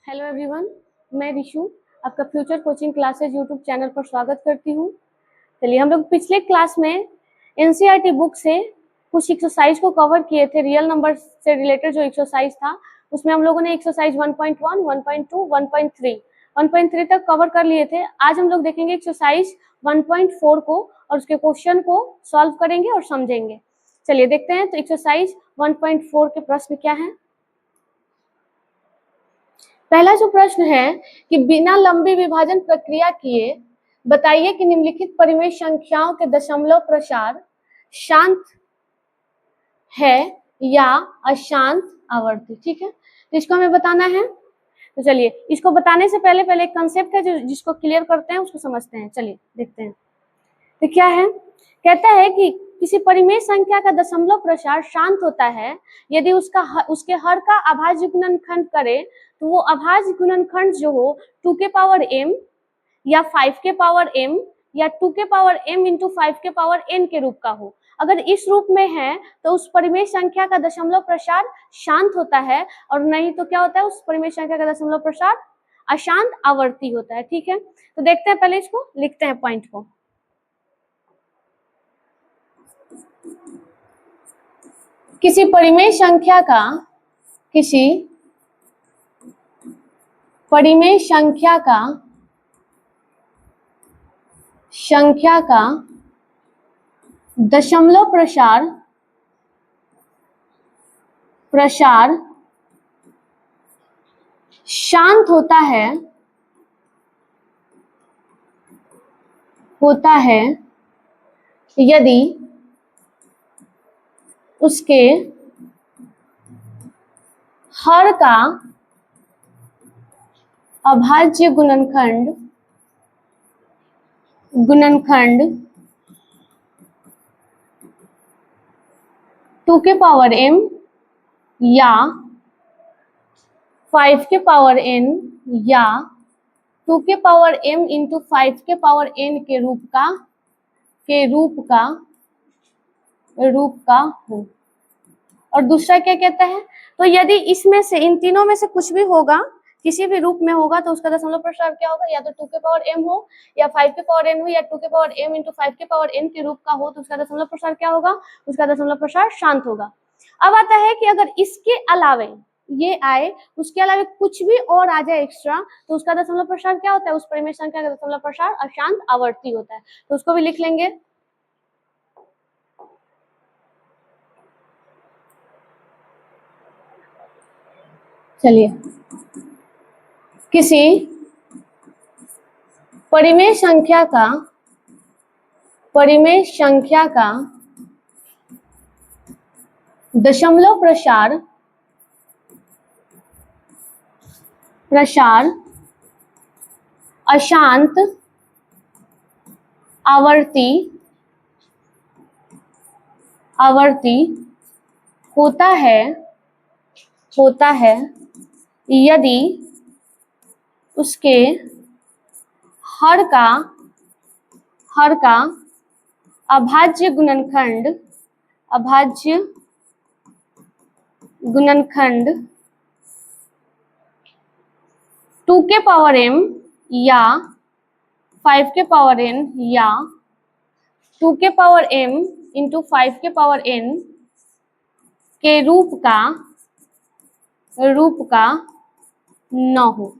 Hello everyone, मैं रिशु आपका future coaching classes YouTube channel पर स्वागत करती हूँ। चलिए, हम लोग पिछले क्लास में एनसीईआरटी बुक से कुछ एक्सरसाइज को कवर किए थे। रियल नंबर से रिलेटेड जो एक्सरसाइज था उसमें हम लोगों ने एक्सरसाइज 1.1, 1.2, 1.3 1.3 तक कवर कर लिए थे। आज हम लोग देखेंगे एक्सरसाइज 1.4 को और उसके क्वेश्चन को सॉल्व करेंगे और समझेंगे। चलिए देखते हैं, तो एक्सरसाइज 1.4 के प्रश्न क्या है। पहला जो प्रश्न है कि बिना लंबी विभाजन प्रक्रिया किए बताइए कि निम्नलिखित परिमेय संख्याओं के दशमलव प्रसार शांत है या अशांत आवर्ती। ठीक है, तो इसको हमें बताना है। तो चलिए, इसको बताने से पहले एक कंसेप्ट है जिसको क्लियर करते हैं, उसको समझते हैं। चलिए देखते हैं, तो क्या है। कहता है कि किसी परिमेय संख्या का दशमलव प्रसार शांत होता है यदि उसके हर का अभाज्य गुणनखंड करे तो वो अभाज्य गुणनखंड जो हो 2 के पावर m या 5 के पावर m या 2 के पावर m इंटू 5 के पावर n के रूप का हो। अगर इस रूप में है तो उस परिमेय संख्या का दशमलव प्रसार शांत होता है, और नहीं तो क्या होता है, उस परिमेय संख्या का दशमलव प्रसार अशांत आवर्ती होता है। ठीक है, तो देखते हैं, पहले इसको लिखते हैं पॉइंट को। किसी परिमेय संख्या का दशमलव प्रसार शांत होता है यदि उसके हर का अभाज्य गुणनखंड 2 के पावर m या 5 के पावर n या 2 के पावर m इंटू 5 के पावर n के रूप का हो। और दूसरा क्या कहता है, तो यदि इसमें से इन तीनों में से कुछ भी होगा, किसी भी रूप में होगा, तो उसका दशमलव प्रसार क्या होगा, या तो 2 के पावर m हो या 5 के पावर n हो या 2 के पावर m इंटू 5 के पावर n के रूप का हो, तो उसका दशमलव प्रसार क्या होगा, उसका दशमलव प्रसार शांत होगा। अब आता है कि अगर इसके अलावे ये आए, उसके अलावे कुछ भी और आ जाए एक्स्ट्रा, तो उसका दशमलव प्रसार क्या होता है, उस परिमेय संख्या का दशमलव प्रसार अशांत आवर्ती होता है। तो उसको भी लिख लेंगे। चलिए, किसी परिमेय संख्या का दशमलव प्रसार अशांत आवर्ती होता है यदि उसके हर का अभाज्य गुणनखंड 2 के पावर m या 5 के पावर n या 2 के पावर m इंटू 5 के पावर n के रूप का न हो।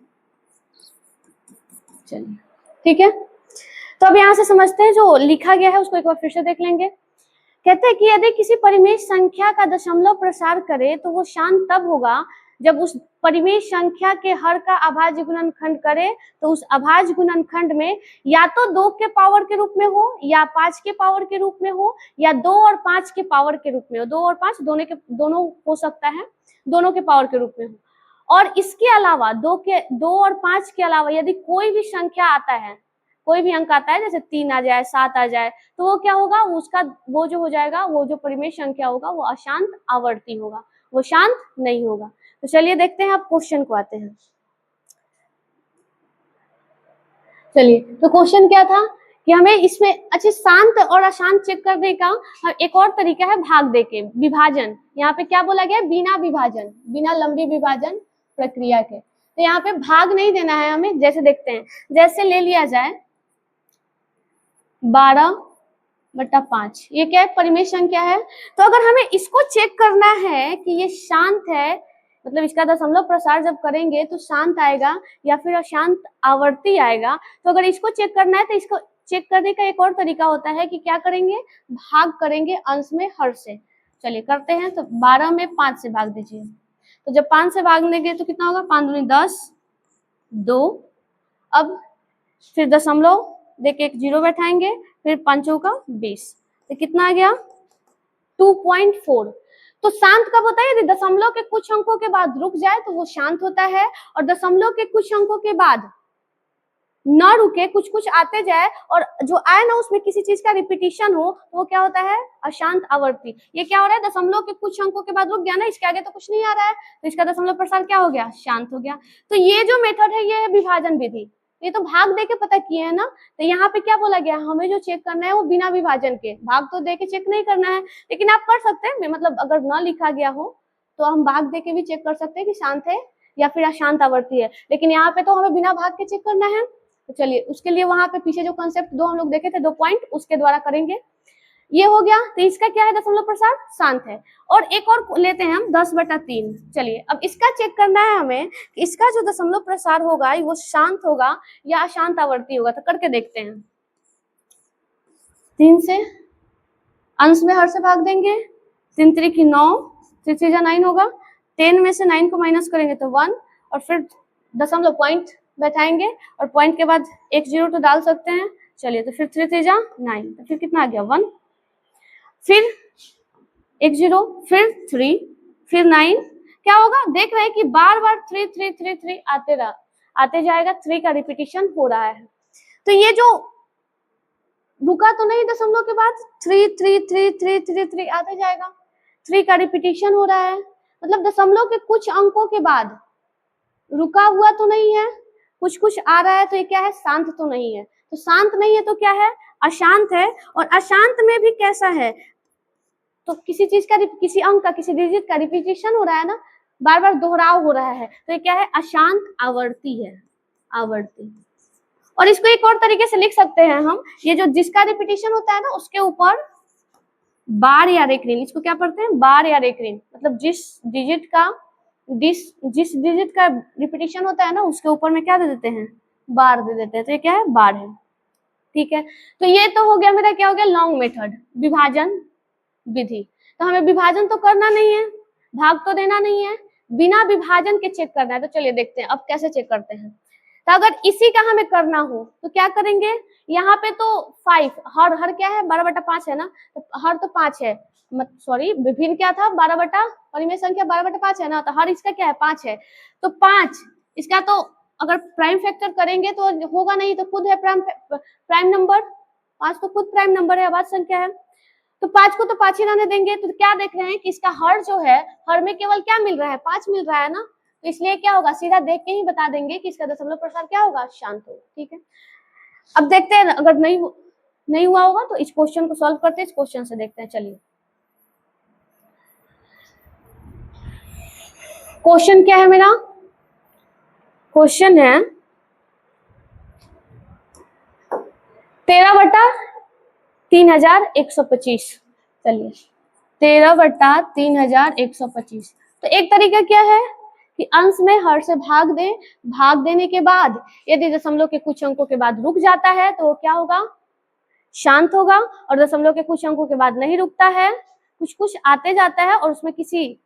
चलिए ठीक है, तो अब यहां से समझते हैं, जो लिखा गया है उसको एक बार फिर से देख लेंगे। कहते हैं कि यदि किसी परिमेय संख्या का दशमलव प्रसार करे तो वो शांत तब होगा जब उस परिमेय संख्या के हर का अभाज्य गुणनखंड करे तो उस अभाज्य गुणनखंड में या तो 2 के पावर के रूप में हो या 5 के पावर के रूप में हो या 2 और 5 के पावर के रूप में हो। 2 और 5 दोनों हो सकता है, दोनों के पावर के रूप में हो। और इसके अलावा 2 और 5 के अलावा यदि कोई भी संख्या आता है, कोई भी अंक आता है, जैसे 3 आ जाए, 7 आ जाए, तो वो क्या होगा, उसका वो जो हो जाएगा, वो जो परिमेय संख्या होगा वो अशांत आवर्ती होगा, वो शांत नहीं होगा। तो चलिए देखते हैं, अब क्वेश्चन को आते हैं। चलिए, तो क्वेश्चन क्या था कि हमें इसमें अच्छे शांत और अशांत चेक करने का एक और तरीका है, भाग देके, विभाजन। यहाँ पे क्या बोला गया, बिना विभाजन, बिना लंबी विभाजन प्रक्रिया के। तो यहाँ पे भाग नहीं देना है हमें। जैसे देखते हैं, जैसे ले लिया जाए 12/5, ये क्या है, परिमेय संख्या है। तो अगर हमें इसको चेक करना है कि ये शांत है, मतलब इसका दशमलव प्रसार जब करेंगे तो शांत आएगा या फिर अशांत आवर्ती आएगा। तो अगर इसको चेक करना है तो इसको चेक करने का एक और तरीका होता है कि क्या करेंगे, भाग करेंगे अंश में हर से। चलिए करते हैं। तो 12 में 5 से भाग दीजिए। तो जब 5 से भाग देंगे तो कितना होगा, 5 दूनी 10, 2, अब फिर दशमलव देके एक 0 बैठाएंगे, फिर 5 का 20, तो कितना आ गया 2.4। तो शांत कब होता है, यदि दशमलव के कुछ अंकों के बाद रुक जाए तो वो शांत होता है, और दशमलव के कुछ अंकों के बाद न रुके, कुछ कुछ आते जाए और जो आए ना उसमें किसी चीज का रिपीटिशन हो, तो वो क्या होता है, अशांत आवर्ती। ये क्या हो रहा है, दशमलव के कुछ अंकों के बाद रुक गया ना, इसके आगे तो कुछ नहीं आ रहा है, तो इसका दशमलव प्रसार क्या हो गया, शांत हो गया। तो ये जो मेथड है ये है विभाजन विधि। ये तो भाग दे के पता किए है ना। तो यहाँ पे क्या बोला गया, हमें जो चेक करना है वो बिना विभाजन के, भाग तो दे के चेक नहीं करना है, लेकिन आप कर सकते हैं, मतलब अगर न लिखा गया हो तो हम भाग दे के भी चेक कर सकते हैं कि शांत है या फिर अशांत आवर्ती है, लेकिन यहाँ पे तो हमें बिना भाग के चेक करना है। तो चलिए उसके लिए वहां पे पीछे जो कंसेप्ट दो हम लोग देखे थे, 2 पॉइंट, उसके द्वारा करेंगे। ये हो गया। तो इसका क्या है, दशमलव प्रसार शांत है। और एक और लेते हैं हम 10/3। चलिए अब इसका चेक करना है हमें कि इसका जो दशमलव प्रसार होगा वो शांत होगा या अशांत आवर्ती होगा। तो करके देखते हैं। 3 से अंश में हर से भाग देंगे, 3 3 की 9, 3 3 9 होगा, 10 में से 9 को माइनस करेंगे तो 1, और फिर दशमलव पॉइंट बैठाएंगे, और पॉइंट के बाद एक 0 तो डाल सकते हैं। चलिए तो फिर 3 3 9, तो फिर कितना आ गया 1, फिर एक 0, फिर 3, फिर 9। क्या होगा, देख रहे हैं कि बार बार 3 3 3 3 आते जाएगा, 3 का रिपीटिशन हो रहा है। तो ये जो रुका तो नहीं दशमलव के बाद, 3 3 3 3 3 3 आते जाएगा, 3 का रिपीटिशन हो रहा है, मतलब दशमलव के कुछ अंकों के बाद रुका हुआ तो नहीं है, कुछ कुछ आ रहा है, तो ये क्या है, शांत तो नहीं है। तो शांत नहीं है तो क्या है, अशांत है। और अशांत में भी कैसा है, तो किसी चीज का, किसी अंक का, किसी डिजिट का रिपीटिशन हो रहा है ना, बार बार दोहराव हो रहा है, तो ये क्या है, अशांत आवर्ती है, आवर्ती। और इसको एक और तरीके से लिख सकते हैं हम, ये जो जिसका रिपीटिशन होता है ना उसके ऊपर बार या रेखरीन, इसको क्या पढ़ते हैं, बार या रेखरीन, मतलब जिस डिजिट का रिपीटिशन होता है ना उसके ऊपर में क्या दे देते हैं, बार दे देते हैं। तो ये क्या है, बार है। ठीक है, तो ये तो हो गया मेरा, क्या हो गया, लॉन्ग मेथड, विभाजन विधि। तो हमें विभाजन तो करना नहीं है, भाग तो देना नहीं है, बिना विभाजन के चेक करना है। तो चलिए देखते हैं अब कैसे चेक करते हैं। तो अगर इसी का हमें करना हो तो क्या करेंगे, यहाँ पे तो 5, हर क्या है, 12/5 है ना, तो हर तो 5 है, सॉरी विभिन्न क्या था, 12 परिमेय संख्या 12/5 है ना, तो हर इसका क्या है, 5 है। तो 5 इसका तो अगर प्राइम फैक्टर करेंगे तो होगा नहीं, तो खुद है प्राइम नंबर, 5 तो खुद प्राइम नंबर है, अभाज्य संख्या है। तो 5 को तो 5 ही रहने देंगे। तो क्या देख रहे हैं कि इसका हर जो है, हर में केवल क्या मिल रहा है, 5 मिल रहा है ना, तो इसलिए क्या होगा, सीधा देख के ही बता देंगे कि इसका दशमलव प्रसार क्या होगा, शांत होगा। ठीक है, अब देखते हैं अगर नहीं हुआ होगा तो इस क्वेश्चन को सॉल्व करते हैं, इस क्वेश्चन से देखते हैं। चलिए क्वेश्चन क्या है मेरा, क्वेश्चन है 13/3125। चलिए 13/3125। तो एक तरीका क्या है कि अंश में हर से भाग दें, भाग देने के बाद यदि दशमलव के कुछ अंकों के बाद रुक जाता है तो वो क्या होगा, शांत होगा, और दशमलव के कुछ अंकों के बाद नहीं रुकता है, कुछ कुछ आते जाता है और उसमें किसी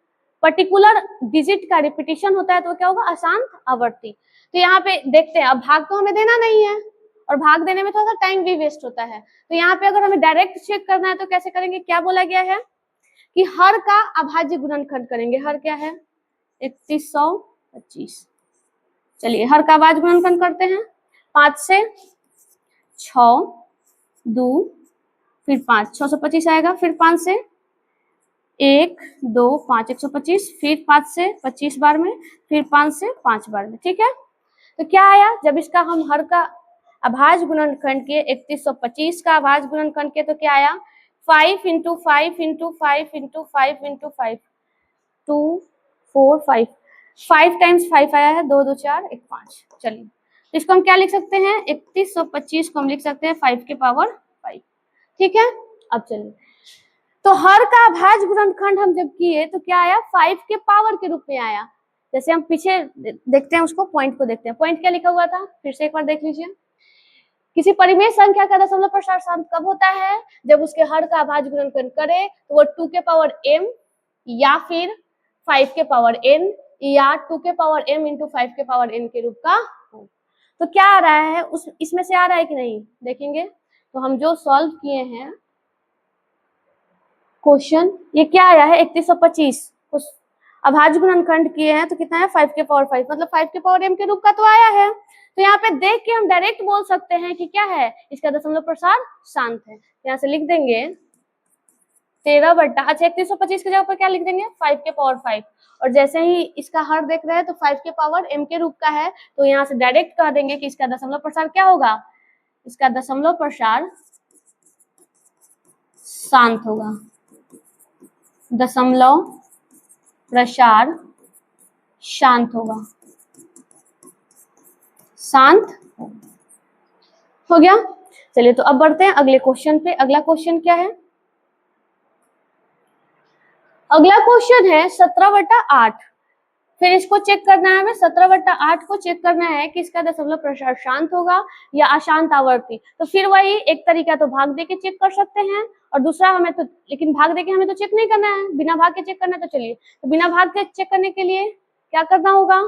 पर्टिकुलर डिजिट का रिपीटिशन होता है, तो क्या होगा, अशांत आवर्ती। तो यहाँ पे देखते हैं, अब भाग तो हमें देना नहीं है और भाग देने में थोड़ा सा टाइम भी वेस्ट होता है। तो यहाँ पे अगर हमें डायरेक्ट चेक करना है तो कैसे करेंगे, क्या बोला गया है कि हर का अभाज्य गुणनखंड करेंगे। हर क्या है, 3125। चलिए हर का अभाज्य गुणनखंड करते हैं, 5 से 6 2, फिर 5 625 आएगा, फिर 5 से 1 2 5 125, फिर 5 से 25 बार में, फिर 5 से 5 बार में। ठीक है, तो क्या आया, जब इसका हम हर का अभाज्य गुणनखंड के 3125 का अभाज्य गुणनखंड के, तो क्या आया, 5 × 5 × 5 × 5 × 5 2 4 5। 5 टाइम्स 5 आया है, 2 2 4 1 5। चलिए तो इसको हम क्या लिख सकते हैं, 3125 को हम लिख सकते हैं 5 के पावर 5। ठीक है, अब चलिए तो हर का अभाज्य गुणनखंड हम जब किए तो क्या आया, 5 के पावर के रूप में आया। जैसे हम पीछे देखते हैं उसको, पॉइंट को देखते हैं, पॉइंट क्या लिखा हुआ था फिर से एक बार देख लीजिए। किसी परिमेय संख्या का दशमलव प्रसार शांत कब होता है, जब उसके हर का अभाज्य गुणनखंड करे तो वो 2 के पावर m या फिर 5 के पावर n या 2 के पावर m इंटू 5 के पावर n के रूप का हो। तो क्या आ रहा है, उस इसमें से आ रहा है कि नहीं देखेंगे। तो हम जो सॉल्व किए हैं क्वेश्चन, ये क्या आया है 3125, अभाज्य गुणनखंड किए हैं तो कितना है 5 के पावर 5, मतलब 5 के पावर m के रूप का तो आया है। तो यहाँ पे देख के हम डायरेक्ट बोल सकते हैं कि क्या है, इसका दशमलव प्रसार शांत है। यहाँ से लिख देंगे 13 बट्टा, अच्छा 3125 की जगह पर क्या लिख देंगे 5 के पावर 5, और जैसे ही इसका हर देख रहे हैं तो 5 के पावर m के रूप का है, तो यहाँ से डायरेक्ट कह देंगे कि इसका दशमलव प्रसार क्या होगा, इसका दशमलव प्रसार शांत होगा, दशमलव प्रसार शांत होगा, शांत हो गया। चलिए तो अब बढ़ते हैं अगले क्वेश्चन पे। अगला क्वेश्चन क्या है, अगला क्वेश्चन है 17/8। फिर इसको चेक करना है हमें, 17/8 को चेक करना है कि इसका दशमलव प्रसार शांत होगा या अशांत आवर्ती। तो फिर वही एक तरीका तो भाग दे के चेक कर सकते हैं, और दूसरा हमें तो, लेकिन भाग दे के हमें तो चेक नहीं करना है, बिना भाग के चेक करना है। तो चलिए तो बिना भाग के चेक करने के लिए क्या करना होगा,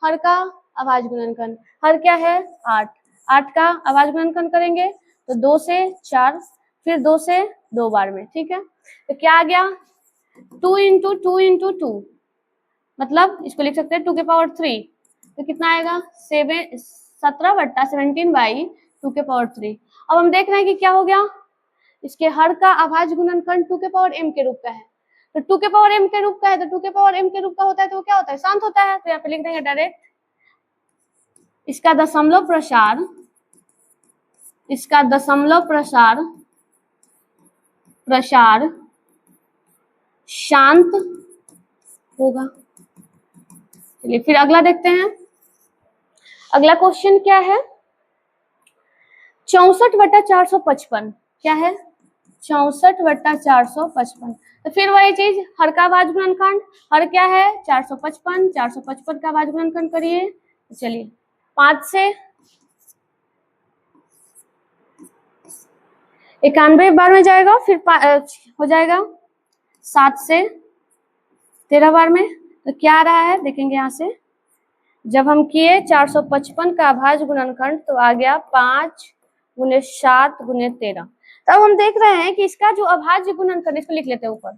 हर का अभाज्य गुणनखंड, हर क्या है 8, 8 का अभाज्य गुणनखंड करेंगे तो 2 से 4, फिर 2 से 2 बार में। ठीक है, तो क्या आ गया 2 इंटू 2 इंटू 2, मतलब इसको लिख सकते हैं 2 के पावर 3, तो कितना आएगा 17/17 बाई 2 के पावर 3। अब हम देख रहे हैं कि क्या हो गया, इसके हर का अभाज्य गुणनखंड 2 के पावर m के रूप का है। तो 2 के पावर m के रूप का है, तो 2 के पावर m के रूप का होता है तो वो क्या होता है, शांत होता है। तो यहाँ पे लिख देंगे डायरेक्ट, इसका दशमलव प्रसार, इसका दशमलव प्रसार प्रसार शांत होगा। चलिए फिर अगला देखते हैं। अगला क्वेश्चन क्या है, 64/455। क्या है 64/455। तो फिर वही चीज, हर का अभाज्य गुणनखंड, हर क्या है 455, 455 का अभाज्य गुणनखंड करिए। चलिए 5 से 91 बार में जाएगा, फिर हो जाएगा 7 से 13 बार में। तो क्या आ रहा है देखेंगे, यहाँ से जब हम किए 455 का अभाज्य गुणनखंड तो आ गया 5 गुने 7 गुने 13। तब हम देख रहे हैं कि इसका जो अभाज्य गुणनखंड, इसको लिख लेते हैं ऊपर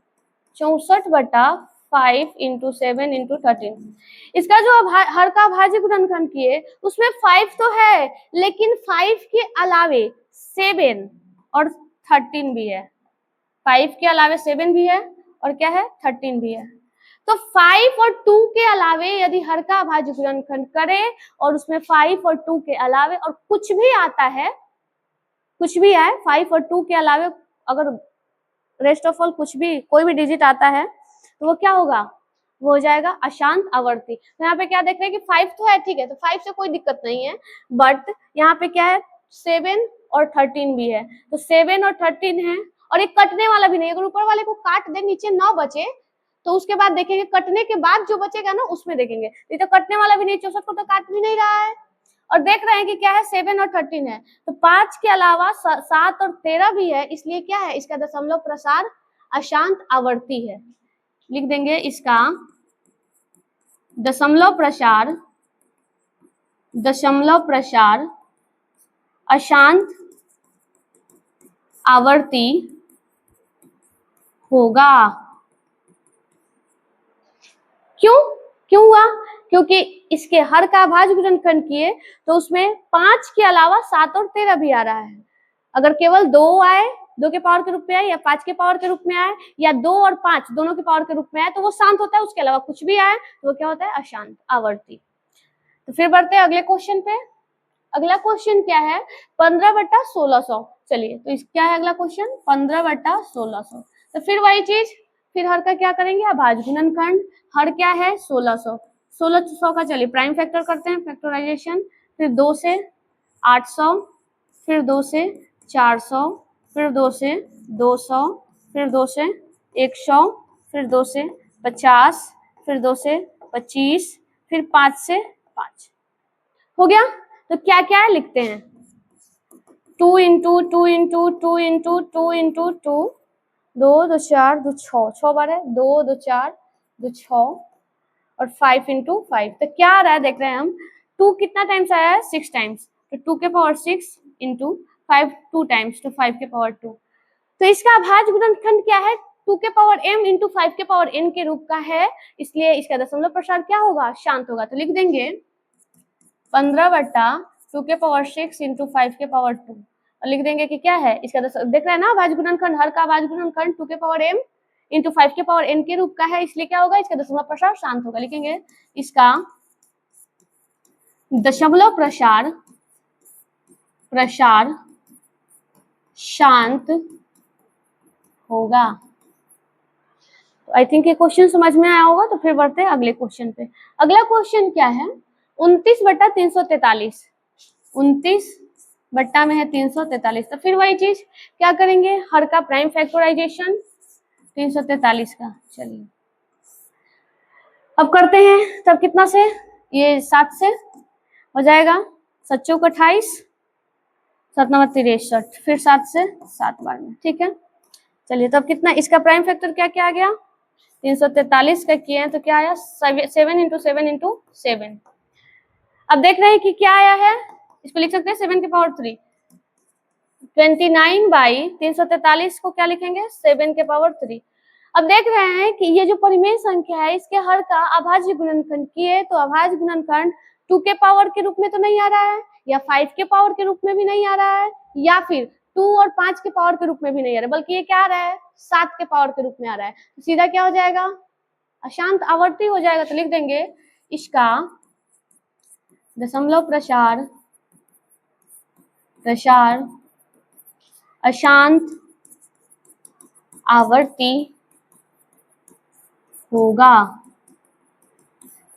64/5 इंटू 7 इंटू 13। इसका जो हर का अभाज्य गुणनखंड किए उसमें 5 तो है, लेकिन 5 के अलावे 7 और 13 भी है, 5 के अलावे 7 भी है और क्या है 13 भी है। तो 5 और 2 के अलावे यदि हर का अभाज्य गुणनखंड करे और उसमें 5 और 2 के अलावे और कुछ भी आता है, कुछ भी है 5 और 2 के अलावे, अगर रेस्ट ऑफ ऑल कुछ भी कोई भी डिजिट आता है तो वो क्या होगा, वो हो जाएगा अशांत आवर्ती। तो यहाँ पे क्या देख रहे हैं कि 5 तो है, ठीक है, तो 5 से कोई दिक्कत नहीं है, बट यहाँ पे क्या है 7 और 13 भी है। तो 7 और 13 है, और एक कटने वाला भी नहीं, अगर ऊपर वाले को काट दे नीचे 9 बचे तो उसके बाद देखेंगे, कटने के बाद जो बचेगा ना उसमें देखेंगे, नहीं तो कटने वाला भी नहीं, 64 को तो काट भी नहीं रहा है। और देख रहे हैं कि क्या है 7 और 13 है, तो 5 के अलावा 7 और 13 भी है, इसलिए क्या है इसका दशमलव प्रसार अशांत आवर्ती है। लिख देंगे इसका दशमलव प्रसार, दशमलव प्रसार अशांत आवर्ती होगा। क्यों हुआ, क्योंकि इसके हर का अभाज्य गुणनखंड किए तो उसमें 5 के अलावा 7 और 13 भी आ रहा है। अगर केवल 2 आए, 2 के पावर के रूप में आए, या 5 के पावर के रूप में आए, या 2 और 5 दोनों के पावर के रूप में आए तो वो शांत होता है, उसके अलावा कुछ भी आए तो वो क्या होता है अशांत आवर्ती। तो फिर बढ़ते हैं अगले क्वेश्चन पे। अगला क्वेश्चन क्या है 15/1600। चलिए तो इस क्या है अगला क्वेश्चन 15/1600। तो फिर वही चीज, फिर हर का क्या करेंगे अभाज्य गुणनखंड, हर क्या है 1600, 1600 का, चलिए प्राइम फैक्टर करते हैं, फैक्टराइजेशन। फिर 2 से 800, फिर 2 से 400, फिर 2 से 200, फिर 2 से 100, फिर 2 से 50, फिर 2 से 25, फिर 5 से 5। हो गया। तो क्या क्या है लिखते हैं, 2 इंटू 2 इंटू 2 इंटू 2 इंटू 2, 2 2 4 2 6, 6 बार है, 2 2 4 2 6, और 5 इंटू 5। तो क्या आ रहा है देख रहे हैं हम, 2 कितना टाइम्स आया है, 6 टाइम्स, तो 2 के पावर 6 इंटू 5 2 टाइम्स, तो 5 के पावर 2। तो इसका अभाज्य गुणनखंड क्या है, 2 के पावर m इंटू 5 के पावर n के रूप का है, इसलिए इसका दशमलव प्रसार क्या होगा, शांत होगा। तो लिख देंगे 15/2 के पावर 6 इंटू 5 के पावर 2, और लिख देंगे कि क्या है इसका देख रहे हैं ना, अभाज्य गुणनखंड, हर का अभाज्य गुणनखंड 2 के पावर m इंटू 5 के पावर n के रूप का है, इसलिए क्या होगा, इसका दशमलव प्रसार शांत होगा। लिखेंगे इसका दशमलव प्रसार शांत होगा। आई थिंक ये क्वेश्चन समझ में आया होगा। तो फिर बढ़ते हैं अगले क्वेश्चन पे। अगला क्वेश्चन क्या है, 29/343, 29 बट्टा में है 343। तो फिर वही चीज क्या करेंगे, हर का प्राइम फैक्टराइजेशन 343 का। चलिए अब करते हैं, तब कितना से, ये 7 से हो जाएगा, 7 चौक 28, 7 9 63, फिर 7 से 7 बार में, ठीक है। चलिए तब कितना, इसका प्राइम फैक्टर क्या क्या आ गया, 343 का किए हैं तो क्या आया, 7 इंटू 7 इंटू 7। अब देख रहे हैं कि क्या आया है, इसको लिख सकते हैं 7 के पावर 3, 29/343 को क्या लिखेंगे, 7 के पावर 3। अब देख रहे हैं कि ये जो परिमेय संख्या है, इसके हर का अभाज्य गुणनखंड किए, तो अभाज्य गुणनखंड 2 के पावर के रूप में तो नहीं आ रहा है, या 5 के पावर के रूप में भी नहीं आ रहा है, या फिर 2 और 5 के पावर के रूप में भी नहीं आ रहा है, बल्कि ये क्या आ रहा है, 7 के पावर के रूप में आ रहा है। तो सीधा क्या हो जाएगा, अशांत आवर्ती हो जाएगा। तो लिख देंगे इसका दशमलव प्रसार अशांत आवर्ती होगा।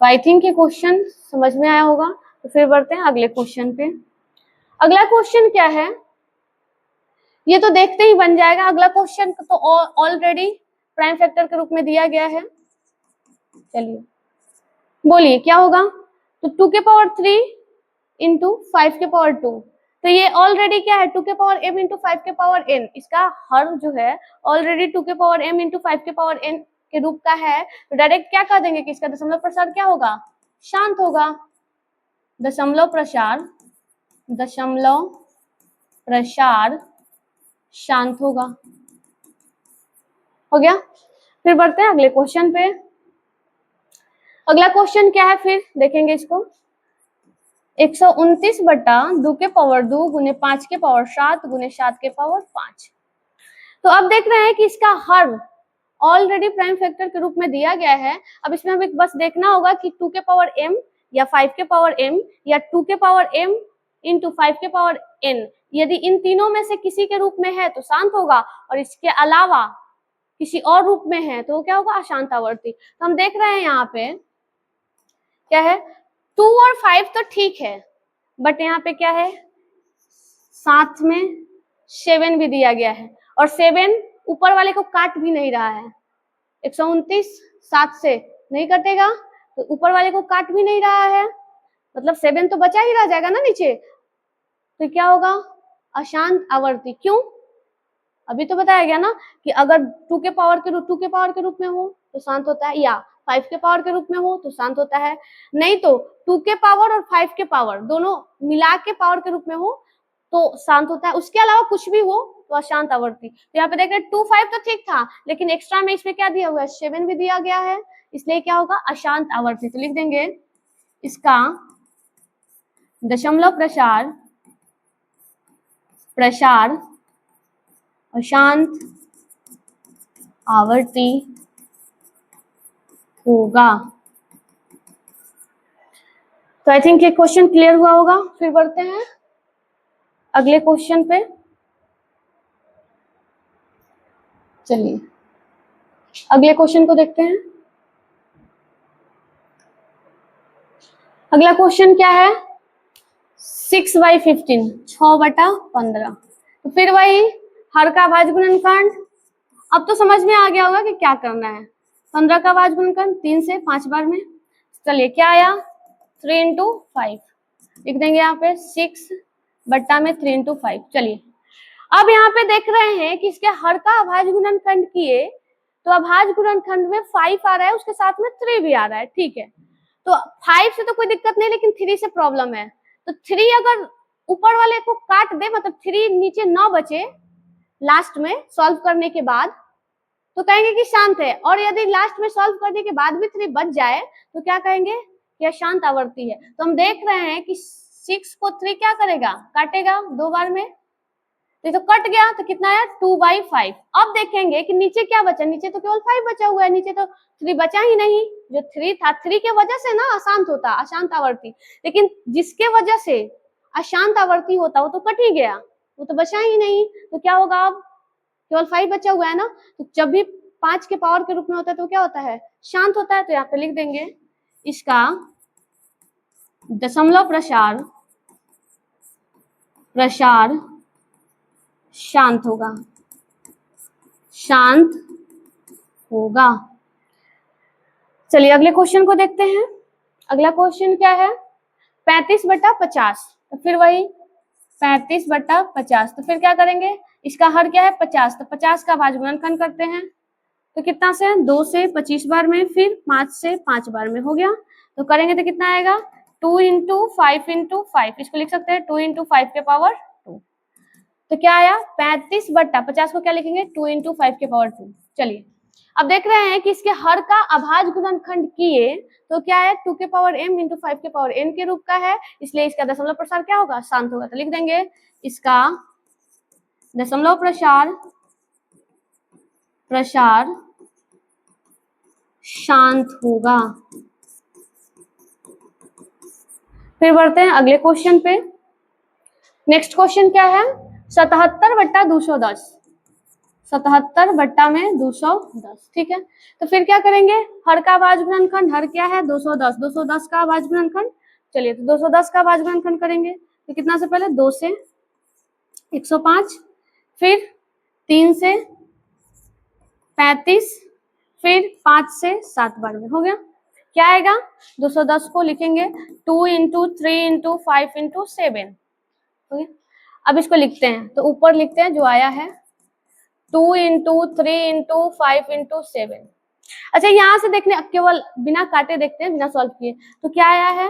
तो आई थिंक ये क्वेश्चन समझ में आया होगा। तो फिर बढ़ते हैं अगले क्वेश्चन पे। अगला क्वेश्चन क्या है, ये तो देखते ही बन जाएगा। अगला क्वेश्चन तो ऑलरेडी प्राइम फैक्टर के रूप में दिया गया है। चलिए बोलिए क्या होगा, तो 2 के पावर 3 इंटू 5 के पावर 2, तो ये ऑलरेडी क्या है, 2 के पावर m इंटू 5 के पावर n, इसका हर जो है ऑलरेडी 2 के पावर m इंटू 5 के पावर n के रूप का है। तो डायरेक्ट क्या कर देंगे कि इसका दशमलव प्रसार क्या होगा, शांत होगा। दशमलव प्रसार शांत होगा। हो गया। फिर बढ़ते हैं अगले क्वेश्चन पे। अगला क्वेश्चन क्या है, फिर देखेंगे इसको, 129/2 के पावर 2 गुने 5 के पावर 7 गुने 7 के पावर 5। तो अब देख रहे हैं कि इसका हर ऑलरेडी प्राइम फैक्टर के रूप में दिया गया है। अब इसमें हमें बस देखना होगा कि 2 के पावर m या 5 के पावर m या 2 के पावर m इंटू 5 के पावर n, यदि इन तीनों में से किसी के रूप में है तो शांत होगा, और इसके अलावा किसी और रूप में है तो क्या होगा, अशांत आवर्ती। तो हम देख रहे हैं यहाँ पे क्या है, 2 और 5 तो ठीक है, बट यहाँ पे क्या है, साथ में 7 भी दिया गया है, और 7 ऊपर वाले को काट भी नहीं रहा है। 129 7 से नहीं कटेगा, तो ऊपर वाले को काट भी नहीं रहा है, मतलब 7 तो बचा ही रह जाएगा ना नीचे। तो क्या होगा, अशांत आवर्ती। क्यों, अभी तो बताया गया ना कि अगर 2 के पावर के रूप में हो तो शांत होता है, या 5 के पावर के रूप में हो तो शांत होता है, नहीं तो 2 के पावर और 5 के पावर दोनों मिला के पावर के रूप में हो तो शांत होता है, उसके अलावा कुछ भी हो तो अशांत आवर्ती। तो यहाँ पे देख रहे 2 5 तो ठीक था, लेकिन एक्स्ट्रा में इसमें क्या दिया हुआ है, 7 भी दिया गया है, इसलिए क्या होगा, अशांत आवर्ती। तो लिख देंगे इसका दशमलव प्रसार अशांत आवर्ती होगा। तो आई थिंक ये क्वेश्चन क्लियर हुआ होगा। फिर बढ़ते हैं अगले क्वेश्चन पे। चलिए अगले क्वेश्चन को देखते हैं। अगला क्वेश्चन क्या है, 6/15, 6/15। तो फिर वही हर का भाज्य गुणनखंड। अब तो समझ में आ गया होगा कि क्या करना है। 15 का भाज्य गुणनखंड 3 से 5 बार में। चलिए क्या आया, 3 × 5 लिख देंगे यहाँ पे, 6/3 × 5। चलिए अब यहाँ पे देख रहे हैं कि इसके हर का अभाज्य गुणनखंड किए तो अभाज्य गुणनखंड में 5 आ रहा है, उसके साथ में 3 भी आ रहा है, ठीक है। तो 5 से तो कोई दिक्कत नहीं, लेकिन 3 से प्रॉब्लम है। तो 3 अगर ऊपर वाले को काट दे, मतलब 3 नीचे ना बचे लास्ट में सॉल्व करने के बाद, तो कहेंगे कि शांत है। और यदि लास्ट में सॉल्व करने के बाद भी 3 बच जाए तो क्या कहेंगे, यह शांत आवर्ती है। तो हम देख रहे हैं कि 6 को 3 क्या करेगा, काटेगा 2 बार में, तो कट गया। तो कितना आया, 2/5। अब देखेंगे कि नीचे क्या बचा, नीचे तो केवल 5 बचा हुआ है, नीचे तो 3 बचा ही नहीं। जो 3 था, 3 के वजह से ना अशांत होता, अशांत आवर्ती, लेकिन जिसके वजह से अशांत आवर्ती होता वो तो कट ही गया, वो तो बचा ही नहीं। तो क्या होगा, अब केवल 5 बचा हुआ है ना। तो जब भी 5 के पावर के रूप में होता है तो क्या होता है, शांत होता है। तो यहाँ पे लिख देंगे इसका दशमलव प्रसार शांत होगा, शांत होगा। चलिए अगले क्वेश्चन को देखते हैं। अगला क्वेश्चन क्या है, 35/50। तो फिर वही 35/50। तो फिर क्या करेंगे, इसका हर क्या है 50, तो 50 का भाज्य गुणनखंड करते हैं। तो कितना से, 2 से 25 बार में, फिर 5 से 5 बार में, हो गया। तो करेंगे तो कितना आएगा, 2 × 5 × 5। इसको लिख सकते हैं 2 × 5 के पावर 2। तो क्या आया, 35/50 को क्या लिखेंगे, 2 × 5 के पावर 2। चलिए अब देख रहे हैं कि इसके हर का अभाज्य गुणनखंड किए तो क्या है, 2 के पावर m × 5 के पावर n के रूप का है, इसलिए इसका दशमलव प्रसार क्या होगा, शांत होगा। तो लिख देंगे इसका दशमलव प्रसार शांत होगा। फिर बढ़ते हैं अगले क्वेश्चन पे। नेक्स्ट क्वेश्चन क्या है, 77/210, 77/210, ठीक है। तो फिर क्या करेंगे, हर का अभाज्य गुणनखंड, हर क्या है 210, 210 का अभाज्य गुणनखंड। चलिए तो 210 का अभाज्य गुणनखंड करेंगे तो कितना से, पहले 2 से 105, फिर 3 से 35, फिर 5 से 7 बार में, हो गया। क्या आएगा, 210 को लिखेंगे 2 × 3 × 5 × 7, हो गया। अब इसको लिखते हैं, तो ऊपर लिखते हैं जो आया है 2 × 3 × 5 × 7। अच्छा यहाँ से देखने, केवल बिना काटे देखते हैं, बिना सॉल्व किए। तो क्या आया है,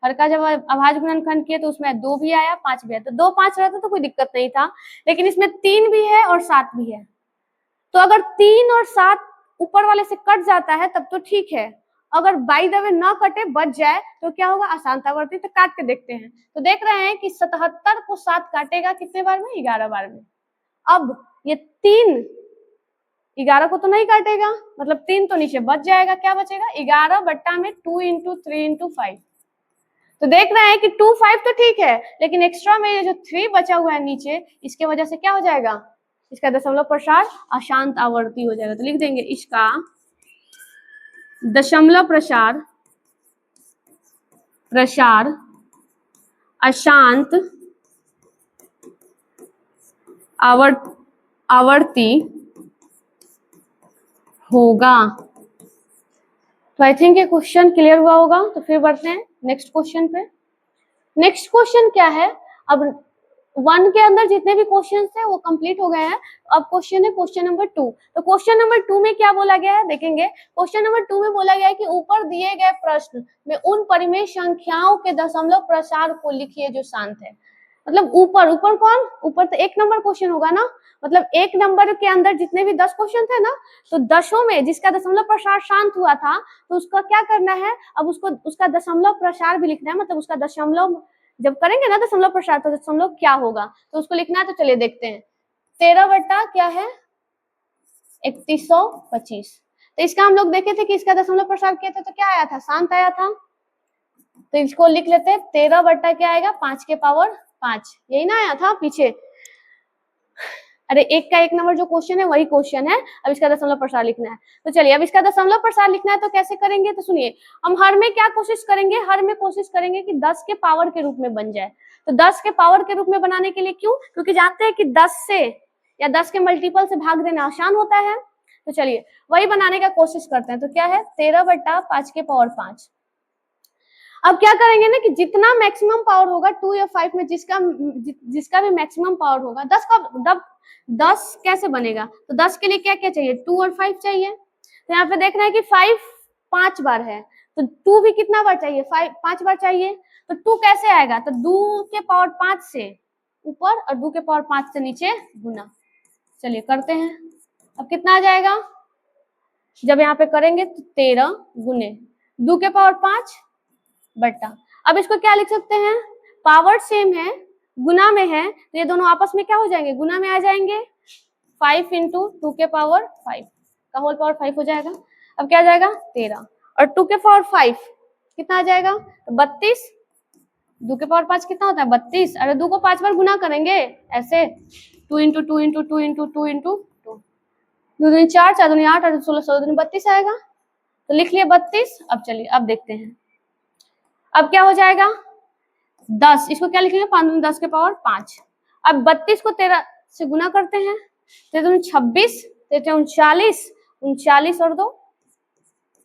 हर का जब अभाज्य गुणनखंड किए तो उसमें 2 भी आया, 5 भी आया। तो 2 5 रहता तो कोई दिक्कत नहीं था, लेकिन इसमें 3 भी है और 7 भी है। तो अगर 3 और 7 ऊपर वाले से कट जाता है तब तो ठीक है, अगर बाय द वे ना कटे बच जाए तो क्या होगा, अशांत आवर्ती। तो काट के देखते हैं। तो देख रहे हैं कि 77 को 7 काटेगा कितने बार में, 11 बार में। अब ये 3 11 को तो नहीं काटेगा, मतलब 3 तो नीचे बच जाएगा, क्या बचेगा, 11/2 × 3 × 5। तो देख रहे हैं कि 2 5 तो ठीक है, लेकिन एक्स्ट्रा में ये जो 3 बचा हुआ है नीचे, इसके वजह से क्या हो जाएगा, इसका दशमलव प्रसार अशांत आवर्ती हो जाएगा। तो लिख देंगे इसका दशमलव प्रसार अशांत आवर्ती होगा। तो आई थिंक ये क्वेश्चन क्लियर हुआ होगा। तो फिर बढ़ते हैं नेक्स्ट क्वेश्चन पे। नेक्स्ट क्वेश्चन क्या है, अब 1 के अंदर जितने भी क्वेश्चन थे वो कंप्लीट हो गए हैं। अब क्वेश्चन है क्वेश्चन नंबर 2। तो क्वेश्चन नंबर 2 में क्या बोला गया है, देखेंगे। क्वेश्चन नंबर 2 में बोला गया है कि ऊपर दिए गए प्रश्न में उन परिमेय संख्याओं के दशमलव प्रसार को लिखिए जो शांत है। मतलब ऊपर कौन, ऊपर तो 1 नंबर क्वेश्चन होगा ना, मतलब 1 नंबर के अंदर जितने भी 10 क्वेश्चन थे ना, तो 10 में जिसका दशमलव प्रसार शांत हुआ था तो उसका क्या करना है, अब उसको उसका दशमलव प्रसार भी लिखना है। मतलब उसका दशमलव जब करेंगे ना दशमलव प्रसार तो दशमलव क्या होगा, तो उसको लिखना है। तो चलिए देखते हैं, 13 बटा क्या है 3125। तो इसका हम लोग देखे थे कि इसका दशमलव प्रसार किया था तो क्या आया था, शांत आया था। तो इसको लिख लेते हैं 13 बटा क्या आएगा 5 के पावर 5, यही ना आया था पीछे। अरे एक का एक नंबर जो क्वेश्चन है वही क्वेश्चन है, अब इसका दशमलव प्रसार लिखना है। तो चलिए अब इसका दशमलव प्रसार लिखना है तो कैसे करेंगे, तो सुनिए हम हर में क्या कोशिश करेंगे, हर में कोशिश करेंगे कि 10 के पावर के रूप में बन जाए। तो 10 के पावर के रूप में बनाने के लिए क्यों, क्योंकि जानते हैं कि 10 से या 10 के मल्टीपल से भाग देना आसान होता है। तो चलिए वही बनाने का कोशिश करते हैं। तो क्या है 13/5 के पावर 5। अब क्या करेंगे ना कि जितना मैक्सिमम पावर होगा 2 या 5 में जिसका भी मैक्सिमम पावर होगा 10 का 10 कैसे बनेगा, तो 10 के लिए क्या क्या चाहिए 2 और 5 चाहिए। तो यहाँ पे देख रहे हैं कि 5 5 बार है तो 2 भी कितना बार चाहिए 5 बार चाहिए। तो 2 कैसे आएगा, तो 2 के पावर 5 से ऊपर और 2 के पावर 5 से नीचे गुना। चलिए करते हैं, अब कितना आ जाएगा, जब यहाँ पे करेंगे तो 13 गुने 2 के पावर 5 बट्टा, अब इसको क्या लिख सकते हैं, पावर सेम है गुना में है तो ये दोनों आपस में क्या हो जाएंगे, गुना में आ जाएंगे। 5 इंटू 2 के पावर 5 का होल पावर 5 हो जाएगा। अब क्या आ जाएगा 13 और 2 के पावर 5 कितना आ जाएगा, तो 32। 2 के पावर 5 कितना होता है 32, अरे 2 को 5 बार गुना करेंगे ऐसे 2 इंटू 2 इंटू 2 इंटू 2 इंटू 2, 2 दूनी 4, 4 दूनी 8 और 16, 16 दूनी 32 आएगा। तो लिख लिया 32। अब चलिए अब देखते हैं, अब क्या हो जाएगा 10, इसको क्या लिखेंगे 5 दूनी 10 के पावर 5। अब 32 को 13 से गुना करते हैं, 13 26, 13 39, 39 और 2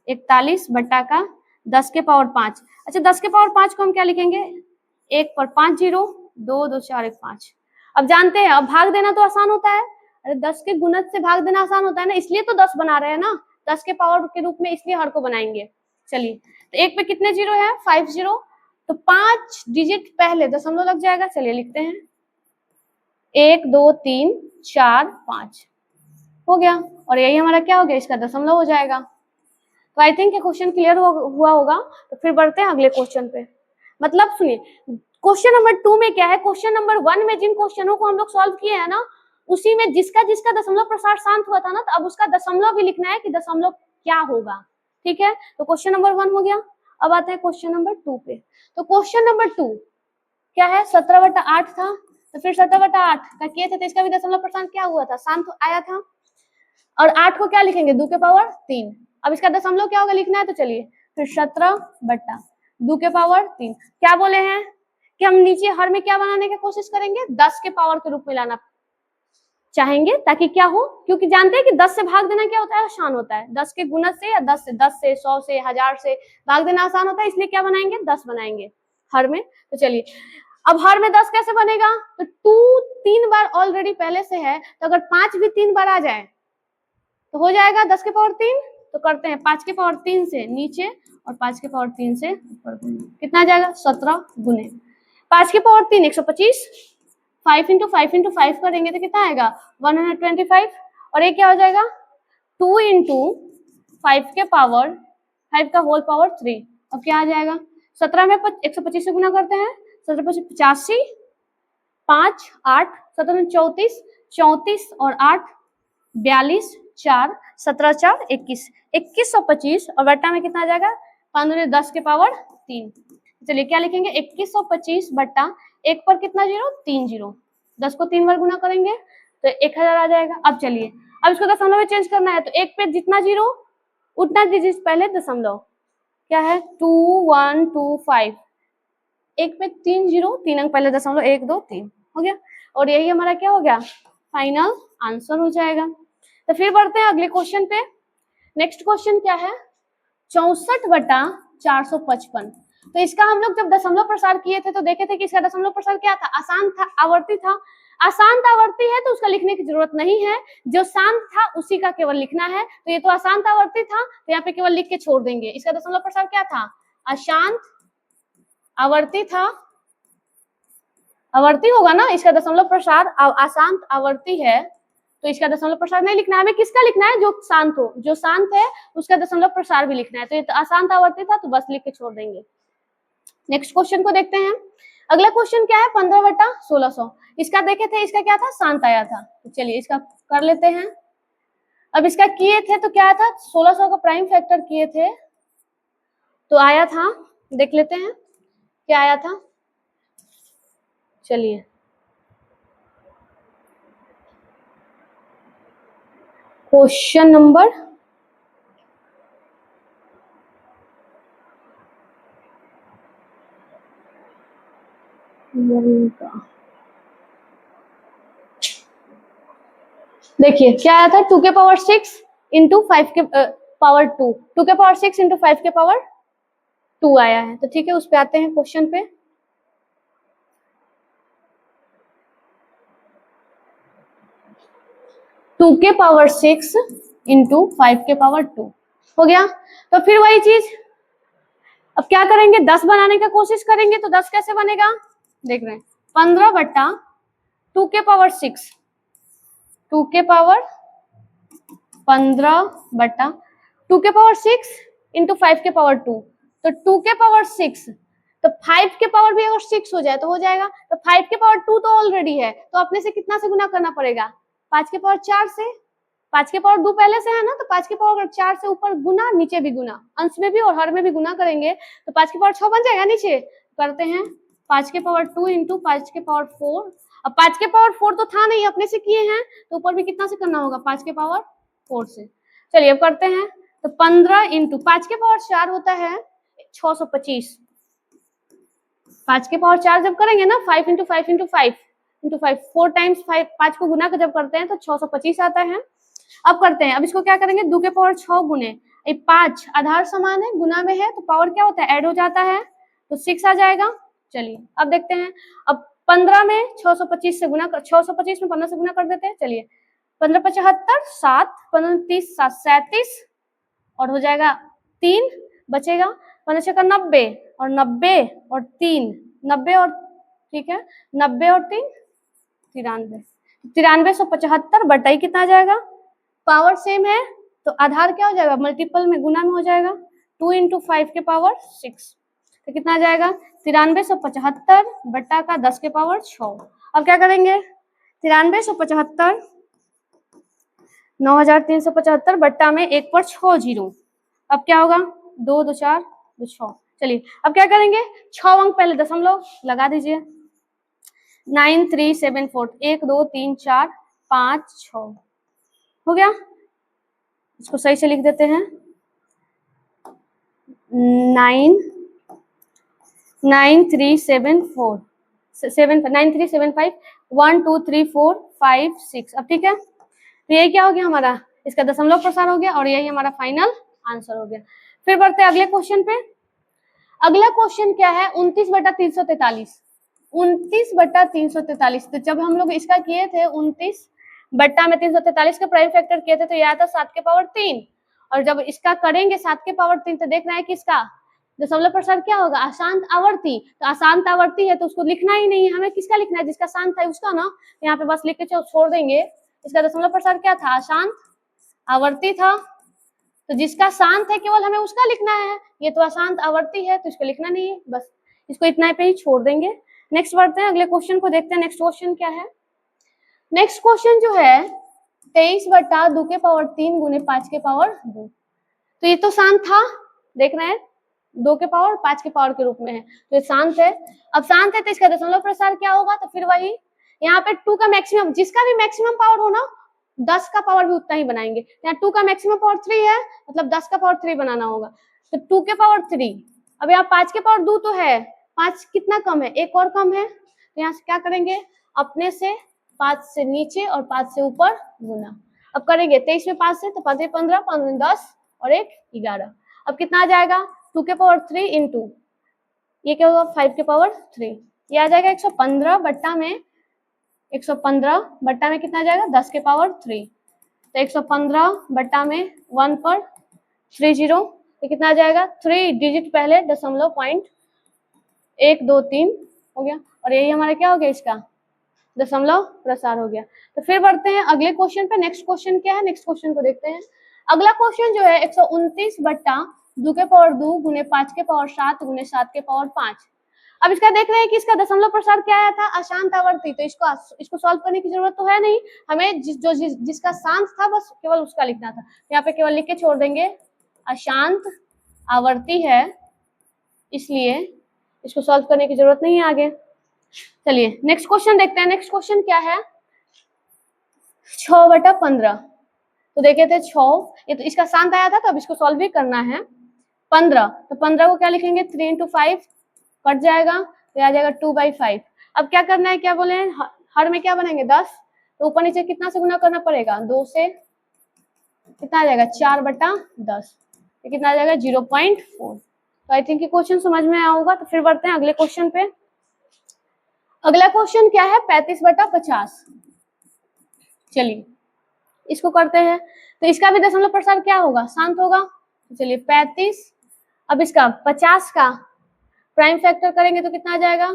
41 बट्टा का 10 के पावर 5। अच्छा 10 के पावर 5 को हम क्या लिखेंगे, 1 पर 5 जीरो, 2 2 4 1 5। अब जानते हैं अब भाग देना तो आसान होता है, अरे 10 के गुणज से भाग देना आसान होता है ना, इसलिए तो 10 बना रहे हैं ना 10 के पावर के रूप में, इसलिए हर को बनाएंगे। चलिए तो 1 पे कितने जीरो है 5 जीरो, तो 5 डिजिट पहले दशमलव लग जाएगा। चलिए लिखते हैं 1 2 3 4 5 हो गया, और यही हमारा क्या हो गया, इसका दशमलव हो जाएगा। तो आई थिंक ये क्वेश्चन क्लियर हुआ होगा। तो फिर बढ़ते हैं अगले क्वेश्चन पे। मतलब सुनिए क्वेश्चन नंबर 2 में क्या है, क्वेश्चन नंबर 1 में जिन क्वेश्चनों को हम लोग सॉल्व किए हैं ना, उसी में जिसका जिसका दशमलव प्रसार शांत हुआ था ना, तो अब उसका दशमलव भी लिखना है कि दशमलव क्या होगा। ठीक है, तो क्वेश्चन नंबर 1 हो गया। अब आते हैं क्वेश्चन नंबर 2 पे। तो क्वेश्चन नंबर 2 क्या है 17/8 था, तो फिर 17/8 का किए थे तो इसका भी दशमलव प्रसार क्या हुआ था, शांत आया था। और 8 को क्या लिखेंगे 2 के पावर 3। अब इसका दशमलव क्या होगा लिखना है, तो चलिए फिर 17/2 के पावर 3। क्या बोले हैं कि हम नीचे हर में क्या बनाने की कोशिश करेंगे, 10 के पावर के रूप में लाना चाहेंगे, ताकि क्या हो, क्योंकि जानते हैं कि 10 से भाग देना क्या होता है, आसान होता है। 10 के गुणज से या 10 से 100 से 1000 से भाग देना आसान होता है, इसलिए क्या बनाएंगे 10 बनाएंगे हर में। तो चलिए अब हर में 10 कैसे बनेगा, तो 2 3 बार ऑलरेडी पहले से है, तो अगर 5 भी 3 बार आ जाए तो हो जाएगा 10 के पावर 3। तो करते हैं 5 के पावर 3 से नीचे और 5 के पावर 3 से ऊपर, कितना आ जाएगा 17 गुने 5 के पावर 3 125, 5 इंटू 5 इंटू 5 करेंगे तो कितना आएगा 125, और ये क्या हो जाएगा 2 इंटू 5 के पावर 5 का होल पावर 3। अब क्या आ जाएगा 17 में 125 से गुना करते हैं, 17 25 85, 5 8 17 34, 34 और 8 42, 4 17 4 21, 2125 और बट्टा में कितना आ जाएगा 5 10 के पावर 3। चलिए क्या लिखेंगे 2125 बट्टा 1 पर कितना जीरो 3 जीरो, 10 को 3 बार गुना करेंगे तो 1000 आ जाएगा। अब चलिए अब इसको दशमलव में चेंज करना है, तो 1 पे जितना जीरो उतना दीजिए पहले दशमलव, क्या है 2125, 1 पे 3 जीरो 3 अंक पहले दशमलव 1 2 3 हो गया, और यही हमारा क्या हो गया फाइनल आंसर हो जाएगा। तो फिर बढ़ते हैं अगले क्वेश्चन पे। नेक्स्ट क्वेश्चन क्या है 64/455। तो इसका हम लोग जब दशमलव प्रसार किए थे तो देखे थे कि इसका दशमलव प्रसार क्या था, आसान था, आवर्ती था। आसान आवर्ती है तो उसका लिखने की जरूरत नहीं है, जो शांत था उसी का केवल लिखना है। तो ये तो आसान आवर्ती था तो यहाँ पे केवल लिख के छोड़ देंगे। इसका दशमलव प्रसार क्या था, अशांत आवर्ती था, आवर्ती होगा ना, इसका दशमलव प्रसार अशांत आवर्ती है तो इसका दशमलव प्रसार नहीं लिखना है, हमें किसका लिखना है जो शांत हो, जो शांत है उसका दशमलव प्रसार भी लिखना है। तो ये तो अशांत आवर्ती था तो बस लिख के छोड़ देंगे। नेक्स्ट क्वेश्चन को देखते हैं। अगला क्वेश्चन क्या है 15/1600। इसका देखे थे इसका क्या था शांत आया था, तो चलिए इसका कर लेते हैं। अब इसका किए थे तो क्या था 1600 का प्राइम फैक्टर किए थे तो आया था, देख लेते हैं क्या आया था। चलिए क्वेश्चन नंबर देखिए क्या आया था, 2 के पावर 6 इंटू 5 के पावर 2, 2 के पावर 6 इंटू 5 के पावर 2 आया है। तो ठीक है, उस पे आते हैं क्वेश्चन पे। टू के पावर 6 इंटू 5 के पावर 2 हो गया। तो फिर वही चीज, अब क्या करेंगे, 10 बनाने का कोशिश करेंगे। तो 10 कैसे बनेगा, देख रहे हैं, 15 बट्टा 2 के पावर 6, 2 के पावर 15 बट्टा 2 के पावर 6 इंटू 5 के पावर 2। तो 2 के पावर 6, तो 5 के पावर भी अगर 6 हो जाए तो हो जाएगा। तो 5 के पावर 2 तो ऑलरेडी है, तो अपने से कितना से गुना करना पड़ेगा, 5 के पावर 4 से। 5 के पावर 2 पहले से है ना, तो 5 के पावर 4 से ऊपर गुना, नीचे भी गुना, अंश में भी और हर में भी गुना करेंगे तो 5 के पावर 6 बन जाएगा नीचे। करते हैं 5 के पावर 2 इंटू 5 के पावर 4। अब 5 के पावर 4 तो था नहीं, अपने से किए हैं, तो ऊपर भी कितना से करना होगा, 5 के पावर 4 से। चलिए अब करते हैं, तो 15 इंटू 5 के पावर 4 होता है 625। 5 के पावर 4 जब करेंगे ना, 5 इंटू 5 इंटू 5 इंटू 5, 4 टाइम्स 5, 5 को गुना कर जब करते हैं तो 625 आता है। अब करते हैं, अब इसको क्या करेंगे, 2 के पावर 6 गुने 5, आधार समान है, गुना में है तो पावर क्या होता है, ऐड हो जाता है, तो 6 आ जाएगा। चलिए अब देखते हैं, अब 15 में 625 से गुना कर, 625 में 15 से गुना कर देते हैं। चलिए 15 75 7, 15 30 7 37 और हो जाएगा 3 बचेगा, 15 छक्का 90 और 90 और 3 90 और ठीक है 90 और 3 93, 9375 बटा ही कितना आ जाएगा, पावर सेम है तो आधार क्या हो जाएगा, मल्टीपल में गुना में हो जाएगा, 2 इंटू 5 के पावर 6, तो कितना आ जाएगा 9375 बट्टा का 10 के पावर 6। अब क्या करेंगे, 9375 9375 बट्टा में 1 पर 6 जीरो, अब क्या होगा 2 2 4 2 6। चलिए अब क्या करेंगे, 6 अंक पहले दशमलव लगा दीजिए, 9374 1 2 3 4 5 6 हो गया। इसको सही से लिख देते हैं, 9375 1 2 3 4 5 6। अब ठीक है, तो यही क्या हो गया हमारा, इसका दशमलव प्रसार हो गया और यही हमारा फाइनल आंसर हो गया। फिर बढ़ते हैं अगले क्वेश्चन पे। अगला क्वेश्चन क्या है, 29 बटा 343, 29 बटा 343। तो जब हम लोग इसका किए थे 29 बट्टा में 343 का प्राइम फैक्टर किए थे तो यह आता 7 के पावर 3, और जब इसका करेंगे 7 के पावर 3 तो देखना है कि इसका दशमलव प्रसार क्या होगा, अशांत आवर्ती। तो अशांत आवर्ती है तो उसको लिखना ही नहीं है, हमें किसका लिखना है, जिसका शांत है उसका ना, यहाँ पे बस लिख के छोड़ देंगे। इसका दशमलव प्रसार क्या था, अशांत आवर्ती था, तो जिसका शांत है केवल हमें उसका लिखना है, ये तो अशांत आवर्ती है तो इसको लिखना नहीं है, बस इसको इतना पे ही छोड़ देंगे। नेक्स्ट बढ़ते हैं, अगले क्वेश्चन को देखते हैं। नेक्स्ट क्वेश्चन क्या है, नेक्स्ट क्वेश्चन जो है 23 बटा 2 के पावर 3 गुने 5 के पावर 2। तो ये तो शांत था, देख रहे हैं 2 के पावर 5 के पावर के रूप में है, तो ये शांत है। अब शांत है तो इसका दशमलव प्रसार क्या होगा, तो फिर वही यहाँ पे 2 का मैक्सिमम, जिसका भी मैक्सिमम पावर हो ना 10 का पावर भी उतना ही बनाएंगे। यहाँ 2 का मैक्सिमम पावर 3 है, मतलब 10 का पावर 3 बनाना होगा, तो 2 के पावर 3। अब यहाँ 5 के पावर 2 तो है, 5 कितना कम है, एक और कम है, तो यहाँ से क्या करेंगे, अपने से 5 से नीचे और 5 से ऊपर गुना। अब करेंगे 23 में 5 से, तो 5 15 5 10 और 1 11। अब कितना आ जाएगा, 2 के पावर 3 इंटू ये क्या होगा 5 के पावर 3, ये आ जाएगा 115 बट्टा में 115 बट्टा में कितना आ जाएगा 10 के पावर 3, तो 115 बट्टा में 1 पर 30, तो कितना आ जाएगा 3 डिजिट पहले दशमलव पॉइंट 1 2 3 हो गया, और यही हमारा क्या हो गया, इसका दशमलव प्रसार हो गया। तो फिर बढ़ते हैं अगले क्वेश्चन पे। नेक्स्ट क्वेश्चन क्या है, नेक्स्ट क्वेश्चन को देखते हैं। अगला क्वेश्चन जो है 129 बट्टा 2 के पावर 2 गुने 5 के पावर 7 गुने 7 के पावर 5। अब इसका देख रहे हैं कि इसका दशमलव प्रसार क्या आया था, अशांत आवर्ती, तो इसको सॉल्व करने की जरूरत तो है नहीं, हमें जिसका शांत था बस केवल उसका लिखना था, यहाँ पे केवल लिख के छोड़ देंगे अशांत आवर्ती है, इसलिए इसको सॉल्व करने की जरूरत नहीं है आगे। चलिए नेक्स्ट क्वेश्चन देखते हैं। नेक्स्ट क्वेश्चन क्या है, 6 बटा 15। तो देखे थे 6, ये तो इसका शांत आया था, तो अब इसको सॉल्व भी करना है। 15, तो 15 को क्या लिखेंगे, 3 × 5 कट जाएगा, तो आ जाएगा 2/5। अब क्या करना है, क्या बोले हैं, हर में क्या बनेंगे 10, तो ऊपर नीचे कितना से गुना करना पड़ेगा, 2 से, कितना आ जाएगा 4/10, तो कितना आ जाएगा 0.4। तो आई थिंक क्वेश्चन समझ में आया होगा। तो फिर बढ़ते हैं अगले क्वेश्चन पे। अगला क्वेश्चन क्या है, 35/50। चलिए इसको करते हैं। तो इसका भी दशमलव प्रसार क्या होगा, शांत होगा। तो चलिए 35, अब इसका 50 का प्राइम फैक्टर करेंगे तो कितना आ जाएगा,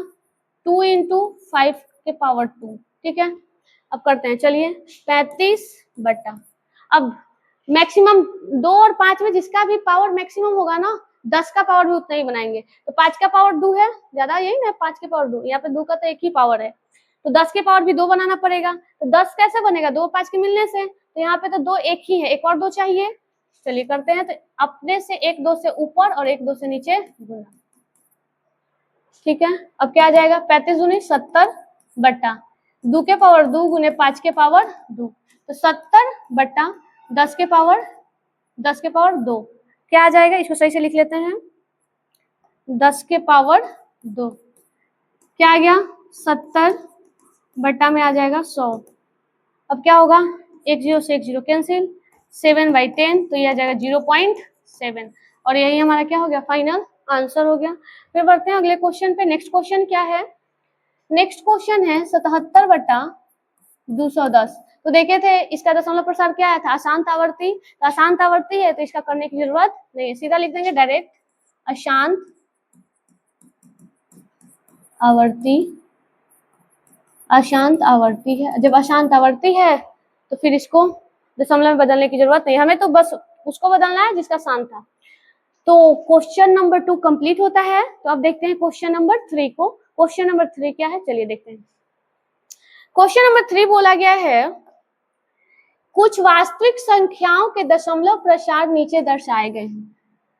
2 × 5⁻²। ठीक है, अब करते हैं। चलिए 35 अब मैक्सिमम 2 और 5 में जिसका भी पावर मैक्सिमम होगा ना, 10 का पावर भी उतना ही बनाएंगे। तो 5 का पावर 2 है, ज्यादा यही ना, 5 के पावर 2, यहाँ पे 2 का तो एक ही पावर है, तो 10 के पावर भी 2 बनाना पड़ेगा। तो 10 कैसे बनेगा, 2 5 के मिलने से, तो यहाँ पे तो 2 एक ही है, एक और 2 चाहिए। चलिए करते हैं। तो अपने से 1 2 से ऊपर और 1 2 से नीचे गुना। ठीक है, अब क्या आ जाएगा, 35 दूनी 70/2 के पावर 2 गुने 5 के पावर 2, तो 70/10 के पावर 2 क्या आ जाएगा, इसको सही से लिख लेते हैं, 10 के पावर 2 क्या आ गया, 70 में आ जाएगा 100। अब क्या होगा, 1 0 से 1 0 कैंसिल, 7/10, तो ये आ जाएगा 0.7, और यही हमारा क्या हो गया, फाइनल आंसर हो गया। फिर बढ़ते हैं अगले क्वेश्चन पे। नेक्स्ट क्वेश्चन क्या है, नेक्स्ट क्वेश्चन है 77/210। तो देखे थे इसका दशमलव प्रसार क्या आया था, अशांत आवर्ती। तो अशांत आवर्ती है तो इसका करने की जरूरत नहीं है, सीधा लिख देंगे डायरेक्ट, अशांत आवर्ती। अशांत आवर्ती है, जब अशांत आवर्ती है तो फिर इसको दशमलव में बदलने की जरूरत नहीं, हमें तो बस उसको बदलना है जिसका शांत था। तो क्वेश्चन नंबर 2 कंप्लीट होता है। तो अब देखते हैं क्वेश्चन नंबर 3 को। क्वेश्चन नंबर 3 क्या है, चलिए देखते हैं। क्वेश्चन नंबर 3 बोला गया है, कुछ वास्तविक संख्याओं के दशमलव प्रसार नीचे दर्शाए गए हैं।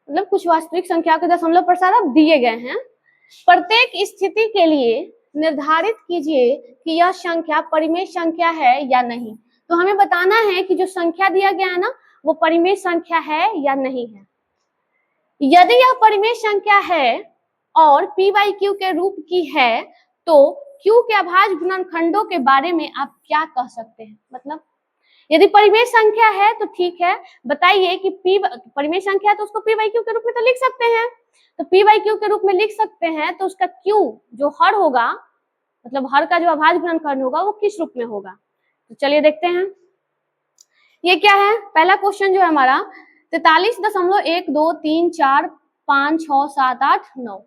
मतलब कुछ वास्तविक संख्याओं के दशमलव प्रसार अब दिए गए हैं। प्रत्येक स्थिति के लिए निर्धारित कीजिए कि यह संख्या परिमेय संख्या है या नहीं। तो हमें बताना है कि जो संख्या दिया गया है ना, वो परिमेय संख्या है या नहीं है। यदि यह परिमेय संख्या है और p/q के रूप की है, तो q के अभाज्य गुणनखंडों के बारे में आप क्या कह सकते हैं। मतलब यदि परिमेय संख्या है तो ठीक है, बताइए कि p परिमेय संख्या है तो उसको p/q के रूप में तो लिख सकते हैं। तो p/q के रूप में लिख सकते हैं, तो उसका q जो हर होगा, मतलब हर का जो अभाज्य गुणनखंड होगा वो किस रूप में होगा। तो चलिए देखते हैं। ये क्या है, पहला क्वेश्चन जो है हमारा 43.123456789।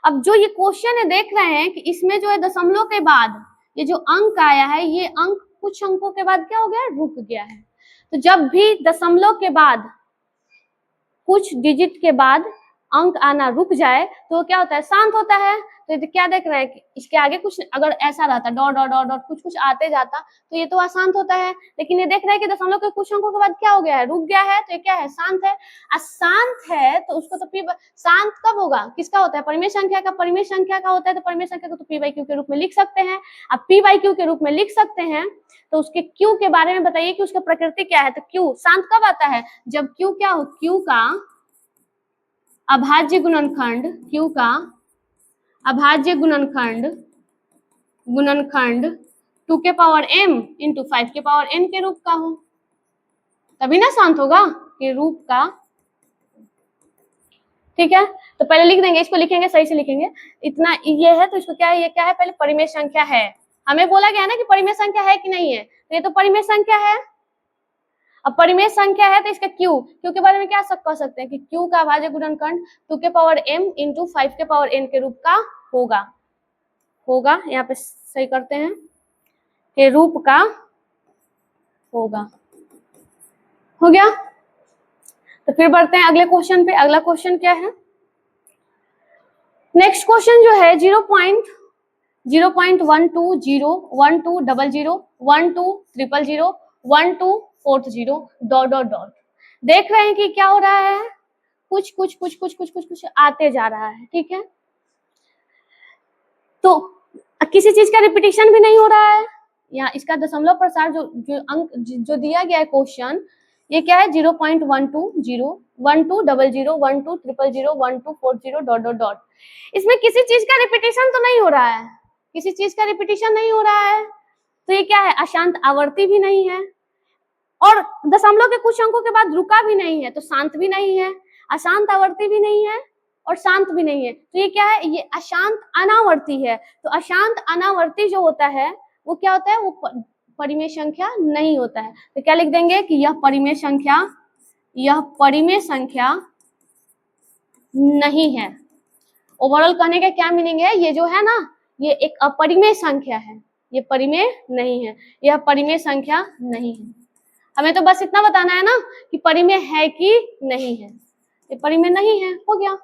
अब जो ये क्वेश्चन है देख रहे हैं कि इसमें जो है दशमलव के बाद ये जो अंक आया है, ये अंक कुछ अंकों के बाद क्या हो गया, रुक गया है। तो जब भी दशमलव के बाद कुछ डिजिट के बाद अंक आना रुक जाए तो क्या होता है, शांत होता है। तो क्या देख रहे हैं कि इसके आगे कुछ अगर ऐसा रहता डॉट डॉट डॉट डॉट कुछ कुछ आते जाता तो ये तो अशांत होता है। लेकिन ये देख रहे हैं कि दशमलव के कुछ अंकों के बाद क्या हो गया है, रुक गया है, तो ये क्या है, शांत है। अशांत है तो उसको तो पी शांत कब होगा, किसका होता है, परिमेय संख्या का। परिमेय संख्या का होता है तो परिमेय संख्या को तो p/q के रूप में लिख सकते हैं। अब p/q के रूप में लिख सकते हैं तो उसके q के बारे में बताइए कि उसका प्रकृति क्या है। तो q शांत कब आता है, जब q क्या हो, q का अभाज्य गुणनखंड, q का अभाज्य गुणनखंड 2 के पावर m इंटू 5 के पावर n के रूप का हो, तभी ना शांत होगा, के रूप का। ठीक है, तो पहले लिख देंगे, इसको लिखेंगे, सही से लिखेंगे। इतना ये है तो इसको क्या है, ये क्या है, पहले परिमेय संख्या है। हमें बोला गया ना कि परिमेय संख्या है कि नहीं है, तो ये तो परिमेय संख्या है। अब परिमेय संख्या है तो इसका q के बारे में क्या कह सकते हैं कि q का अभाज्य गुणनखंड 2 के पावर m इंटू 5 के पावर n के रूप का होगा। यहाँ पे सही करते हैं, के रूप का होगा। हो गया। तो फिर बढ़ते हैं अगले क्वेश्चन पे। अगला क्वेश्चन क्या है, नेक्स्ट क्वेश्चन जो है 0.0.120 1200 1200 1240 डॉट डॉट डॉट। देख रहे हैं कि क्या हो रहा है, कुछ कुछ कुछ कुछ कुछ कुछ कुछ आते जा रहा है। ठीक है, तो किसी चीज का रिपीटिशन भी नहीं हो रहा है। यहाँ इसका दशमलव प्रसार जो अंक जो दिया गया है क्वेश्चन, ये क्या है 0.120 1200 1200 1240 डॉट डॉट डॉट। इसमें किसी चीज का रिपीटिशन तो नहीं हो रहा है, किसी चीज का रिपीटिशन नहीं हो रहा है, तो ये क्या है अशांत आवर्ती भी नहीं है, और दशमलव के कुछ अंकों के बाद रुका भी नहीं है, तो शांत भी नहीं है, अशांत आवर्ती भी नहीं है और शांत भी नहीं है, तो ये क्या है, ये अशांत अनावर्ती है। तो अशांत अनावर्ती जो होता है वो क्या होता है, वो परिमेय संख्या नहीं होता है। तो क्या लिख देंगे कि यह परिमेय संख्या, यह परिमेय संख्या नहीं है। ओवरऑल कहने का क्या मीनिंग है, ये जो है ना ये एक अपरिमेय संख्या है, ये परिमेय नहीं है, यह परिमेय संख्या नहीं है। हमें तो बस इतना बताना है ना कि परिमेय है कि नहीं है, ये परिमेय नहीं है, हो गया।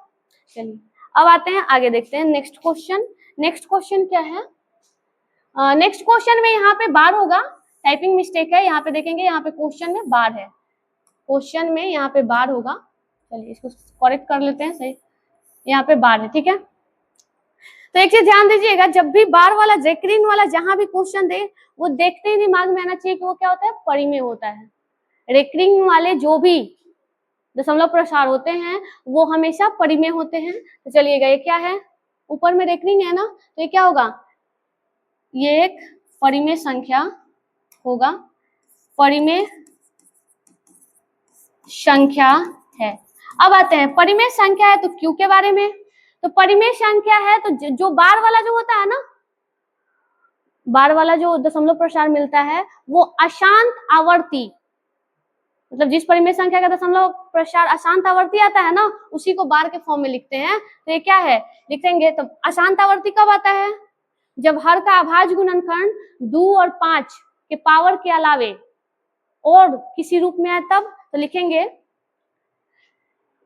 चलिए अब आते हैं आगे, देखते हैं नेक्स्ट क्वेश्चन। नेक्स्ट क्वेश्चन क्या है, नेक्स्ट क्वेश्चन में यहाँ पे बार होगा, टाइपिंग मिस्टेक है, यहाँ पे देखेंगे यहाँ पे क्वेश्चन में बार है, क्वेश्चन में यहाँ पे बार होगा। चलिए इसको करेक्ट कर लेते हैं, सही यहाँ पे बार है, ठीक है। तो एक चीज ध्यान दीजिएगा, जब भी बार वाला जैकरीन वाला जहां भी क्वेश्चन दे वो देखते ही दिमाग में आना चाहिए कि वो क्या होता है, परिमेय होता है। रेकरिंग वाले जो भी दशमलव प्रसार होते हैं वो हमेशा परिमेय होते हैं। तो चलिएगा ये क्या है, ऊपर में रेकरिंग है ना, तो ये क्या होगा, ये एक परिमेय संख्या होगा, परिमेय संख्या है। अब आते हैं परिमेय संख्या है तो क्यू के बारे में। तो परिमेय संख्या है तो जो बार वाला जो होता है ना, बार वाला जो दशमलव प्रसार मिलता है वो अशांत आवर्ती, मतलब जिस परिमेय संख्या का दशमलव प्रसार अशांत आवर्ती आता है ना उसी को बार के फॉर्म में लिखते हैं। तो ये क्या है, लिखेंगे तो अशांत आवर्ती कब आता है, जब हर का अभाज्य गुणनखंड 2 और 5 के पावर के अलावे और किसी रूप में है तब। तो लिखेंगे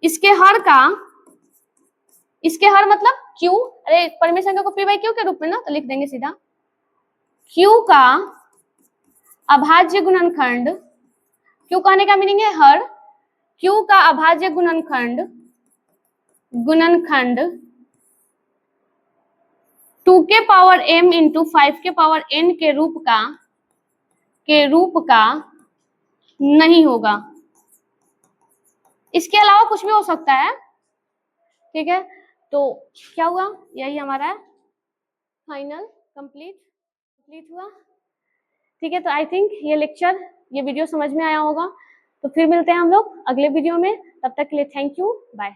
इसके हर का, इसके हर मतलब क्यू, अरे परिमेय संख्या को पी बाई क्यू के रूप में ना, तो लिख देंगे सीधा क्यू का अभाज्य गुणनखंड, क्यू कहने का मीनिंग है हर, क्यू का अभाज्य गुणनखंड, गुणनखंड 2 के पावर m इंटू 5 के पावर n के रूप का नहीं होगा। इसके अलावा कुछ भी हो सकता है, ठीक है। तो क्या हुआ, यही हमारा फाइनल कंप्लीट हुआ, ठीक है। तो आई थिंक ये लेक्चर, ये वीडियो समझ में आया होगा। तो फिर मिलते हैं हम लोग अगले वीडियो में, तब तक के लिए थैंक यू, बाय।